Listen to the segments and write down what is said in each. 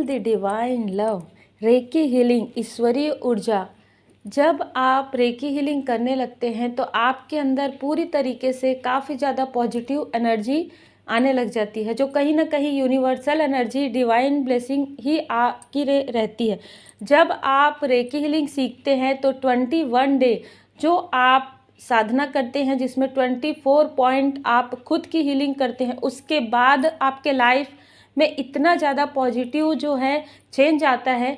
The divine love. Recce healing, ईश्वरीय ऊर्जा। जब आप रेकी हीलिंग करने लगते हैं तो आपके अंदर पूरी तरीके से काफ़ी ज़्यादा पॉजिटिव एनर्जी आने लग जाती है, जो कहीं ना कहीं यूनिवर्सल एनर्जी, डिवाइन ब्लेसिंग ही आपकी रहती है। जब आप रेकी हीलिंग सीखते हैं तो 21 डे जो आप साधना करते हैं, जिसमें 24 पॉइंट आप खुद की हीलिंग करते हैं, उसके बाद आपके लाइफ में इतना ज़्यादा पॉजिटिव जो है चेंज आता है।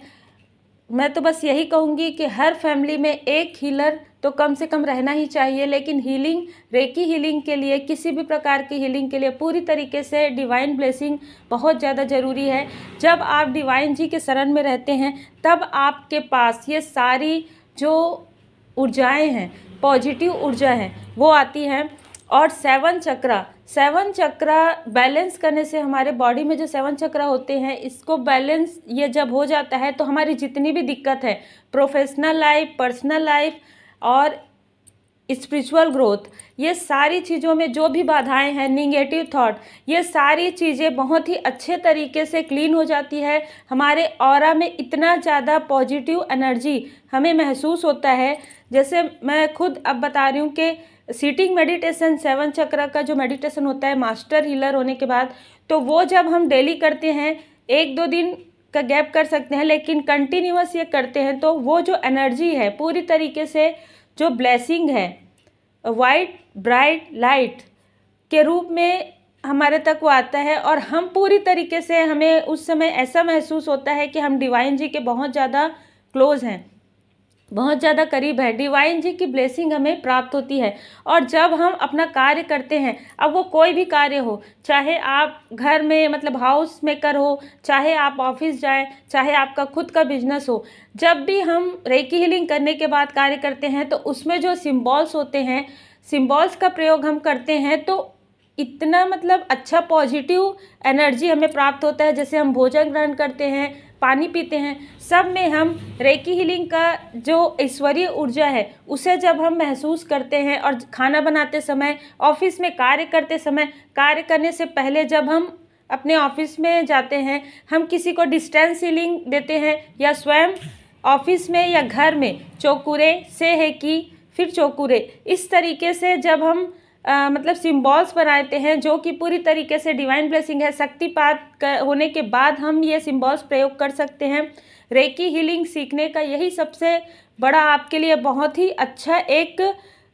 मैं तो बस यही कहूँगी कि हर फैमिली में एक हीलर तो कम से कम रहना ही चाहिए। लेकिन हीलिंग, रेकी हीलिंग के लिए, किसी भी प्रकार की हीलिंग के लिए पूरी तरीके से डिवाइन ब्लेसिंग बहुत ज़्यादा ज़रूरी है। जब आप डिवाइन जी के शरण में रहते हैं तब आपके पास ये सारी जो ऊर्जाएं हैं, पॉजिटिव ऊर्जा है, वो आती हैं। और 7 चक्रा बैलेंस करने से, हमारे बॉडी में जो 7 चक्रा होते हैं, इसको बैलेंस ये जब हो जाता है तो हमारी जितनी भी दिक्कत है, प्रोफेशनल लाइफ, पर्सनल लाइफ और स्पिरिचुअल ग्रोथ, ये सारी चीज़ों में जो भी बाधाएं हैं, निगेटिव थॉट, ये सारी चीज़ें बहुत ही अच्छे तरीके से क्लीन हो जाती है। हमारे ऑरा में इतना ज़्यादा पॉजिटिव एनर्जी हमें महसूस होता है। जैसे मैं खुद अब बता रही हूँ कि सीटिंग मेडिटेशन, 7 चक्र का जो मेडिटेशन होता है मास्टर हीलर होने के बाद, तो वो जब हम डेली करते हैं, 1-2 दिन का गैप कर सकते हैं, लेकिन कंटिन्यूअस ये करते हैं, तो वो जो एनर्जी है पूरी तरीके से, जो ब्लेसिंग है, वाइट ब्राइट लाइट के रूप में हमारे तक वो आता है। और हम पूरी तरीके से, हमें उस समय ऐसा महसूस होता है कि हम डिवाइन जी के बहुत ज़्यादा क्लोज हैं, बहुत ज़्यादा करीब है। डिवाइन जी की ब्लेसिंग हमें प्राप्त होती है। और जब हम अपना कार्य करते हैं, अब वो कोई भी कार्य हो, चाहे आप घर में मतलब हाउस मेकर हो, चाहे आप ऑफिस जाएं, चाहे आपका खुद का बिजनेस हो, जब भी हम रेकी हीलिंग करने के बाद कार्य करते हैं तो उसमें जो सिम्बॉल्स होते हैं, सिम्बॉल्स का प्रयोग हम करते हैं तो इतना मतलब अच्छा पॉजिटिव एनर्जी हमें प्राप्त होता है। जैसे हम भोजन ग्रहण करते हैं, पानी पीते हैं, सब में हम रेकी हीलिंग का जो ईश्वरीय ऊर्जा है उसे जब हम महसूस करते हैं। और खाना बनाते समय, ऑफिस में कार्य करते समय, कार्य करने से पहले जब हम अपने ऑफिस में जाते हैं, हम किसी को डिस्टेंस हीलिंग देते हैं, या स्वयं ऑफिस में या घर में चौकुरे से है कि फिर चौकुरे, इस तरीके से जब हम मतलब सिम्बॉल्स बनाते हैं, जो कि पूरी तरीके से डिवाइन ब्लेसिंग है, शक्तिपात होने के बाद हम ये सिम्बॉल्स प्रयोग कर सकते हैं। रेकी हीलिंग सीखने का यही सबसे बड़ा आपके लिए बहुत ही अच्छा एक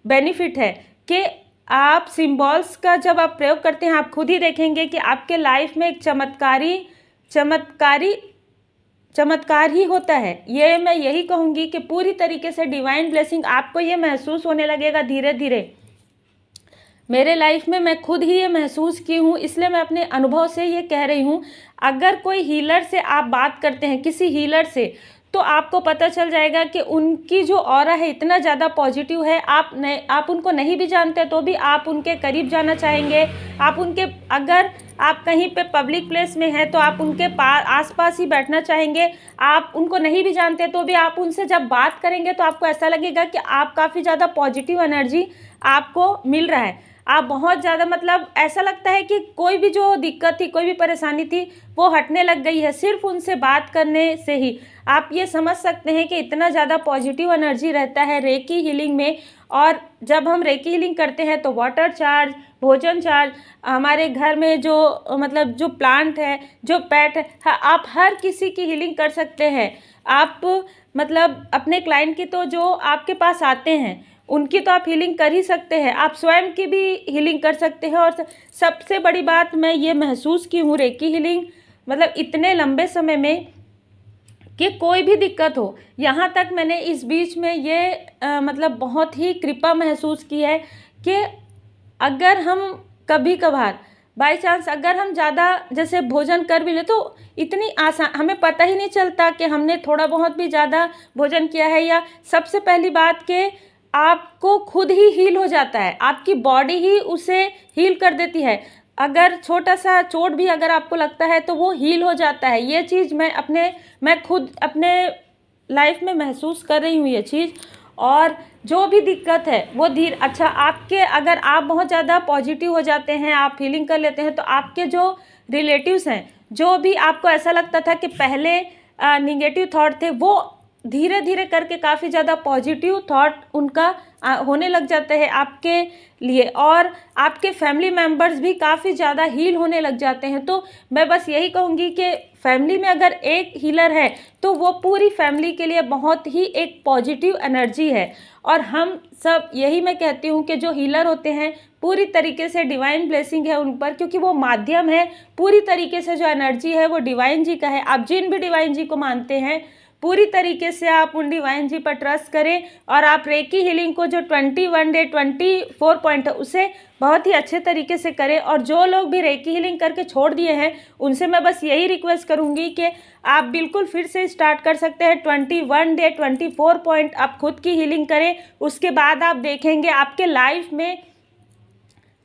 बेनिफिट है कि आप सिम्बॉल्स का जब आप प्रयोग करते हैं, आप खुद ही देखेंगे कि आपके लाइफ में एक चमत्कार ही होता है। ये मैं यही कहूँगी कि पूरी तरीके से डिवाइन ब्लेसिंग आपको ये महसूस होने लगेगा धीरे धीरे। मेरे लाइफ में मैं खुद ही ये महसूस की हूँ, इसलिए मैं अपने अनुभव से ये कह रही हूँ। अगर कोई हीलर से आप बात करते हैं, किसी हीलर से, तो आपको पता चल जाएगा कि उनकी जो ऑरा है इतना ज़्यादा पॉजिटिव है। आप उनको नहीं भी जानते तो भी आप उनके करीब जाना चाहेंगे। आप उनके, अगर आप कहीं पे पब्लिक प्लेस में हैं तो आप उनके आसपास ही बैठना चाहेंगे। आप उनको नहीं भी जानते तो भी आप उनसे जब बात करेंगे तो आपको ऐसा लगेगा कि आप काफ़ी ज़्यादा पॉजिटिव एनर्जी आपको मिल रहा है। आप बहुत ज़्यादा मतलब ऐसा लगता है कि कोई भी जो दिक्कत थी, कोई भी परेशानी थी, वो हटने लग गई है सिर्फ उनसे बात करने से ही। आप ये समझ सकते हैं कि इतना ज़्यादा पॉजिटिव एनर्जी रहता है रेकी हीलिंग में। और जब हम रेकी हीलिंग करते हैं तो वाटर चार्ज, भोजन चार्ज, हमारे घर में जो मतलब जो प्लांट है, जो पेट है, आप हर किसी की हीलिंग कर सकते हैं। आप मतलब अपने क्लाइंट की, तो जो आपके पास आते हैं उनकी तो आप हीलिंग कर ही सकते हैं, आप स्वयं की भी हीलिंग कर सकते हैं। और सबसे बड़ी बात मैं ये महसूस की हूँ रेकी हीलिंग मतलब इतने लंबे समय में, कि कोई भी दिक्कत हो, यहाँ तक मैंने इस बीच में ये मतलब बहुत ही कृपा महसूस की है कि अगर हम कभी कभार बाई चांस अगर हम ज़्यादा जैसे भोजन कर भी ले तो इतनी आसान, हमें पता ही नहीं चलता कि हमने थोड़ा बहुत भी ज़्यादा भोजन किया है। या सबसे पहली बात कि आपको खुद ही हील हो जाता है, आपकी बॉडी ही उसे हील कर देती है। अगर छोटा सा चोट भी अगर आपको लगता है तो वो हील हो जाता है। ये चीज़ मैं खुद अपने लाइफ में महसूस कर रही हूँ ये चीज़। और जो भी दिक्कत है वो अच्छा, आपके अगर आप बहुत ज़्यादा पॉजिटिव हो जाते हैं, आप फीलिंग कर लेते हैं, तो आपके जो रिलेटिव्स हैं, जो भी आपको ऐसा लगता था कि पहले निगेटिव थॉट थे, वो धीरे धीरे करके काफ़ी ज़्यादा पॉजिटिव थॉट उनका होने लग जाते हैं आपके लिए, और आपके फैमिली मेम्बर्स भी काफ़ी ज़्यादा हील होने लग जाते हैं। तो मैं बस यही कहूँगी कि फैमिली में अगर एक हीलर है तो वो पूरी फैमिली के लिए बहुत ही एक पॉजिटिव एनर्जी है। और हम सब, यही मैं कहती हूँ कि जो हीलर होते हैं पूरी तरीके से डिवाइन ब्लेसिंग है उन पर, क्योंकि वो माध्यम है। पूरी तरीके से जो एनर्जी है वो डिवाइन जी का है। आप जिन भी डिवाइन जी को मानते हैं, पूरी तरीके से आप उन डिवाइन जी पर ट्रस्ट करें, और आप रेकी हीलिंग को जो 21 डे 24 पॉइंट है उसे बहुत ही अच्छे तरीके से करें। और जो लोग भी रेकी हीलिंग करके छोड़ दिए हैं उनसे मैं बस यही रिक्वेस्ट करूंगी कि आप बिल्कुल फिर से स्टार्ट कर सकते हैं। 21 डे 24 पॉइंट आप खुद की हीलिंग करें। उसके बाद आप देखेंगे आपके लाइफ में,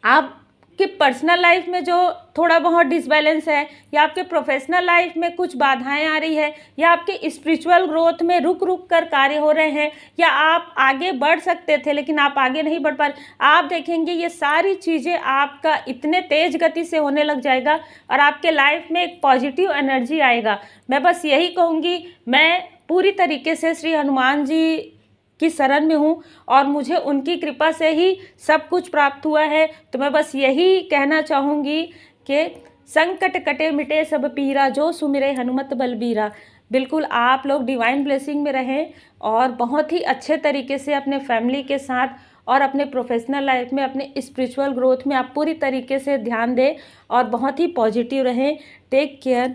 आपके पर्सनल लाइफ में जो थोड़ा बहुत डिसबैलेंस है, या आपके प्रोफेशनल लाइफ में कुछ बाधाएं आ रही है, या आपके स्पिरिचुअल ग्रोथ में रुक रुक कर कार्य हो रहे हैं, या आप आगे बढ़ सकते थे लेकिन आप आगे नहीं बढ़ पा रहे, आप देखेंगे ये सारी चीज़ें आपका इतने तेज गति से होने लग जाएगा और आपके लाइफ में एक पॉजिटिव एनर्जी आएगा। मैं बस यही कहूँगी, मैं पूरी तरीके से श्री हनुमान जी की शरण में हूँ और मुझे उनकी कृपा से ही सब कुछ प्राप्त हुआ है। तो मैं बस यही कहना चाहूँगी कि संकट कटे मिटे सब पीरा, जो सुमिरे हनुमत बलबीरा। बिल्कुल आप लोग डिवाइन ब्लेसिंग में रहें और बहुत ही अच्छे तरीके से अपने फैमिली के साथ और अपने प्रोफेशनल लाइफ में, अपने स्पिरिचुअल ग्रोथ में आप पूरी तरीके से ध्यान दें और बहुत ही पॉजिटिव रहें। Take care.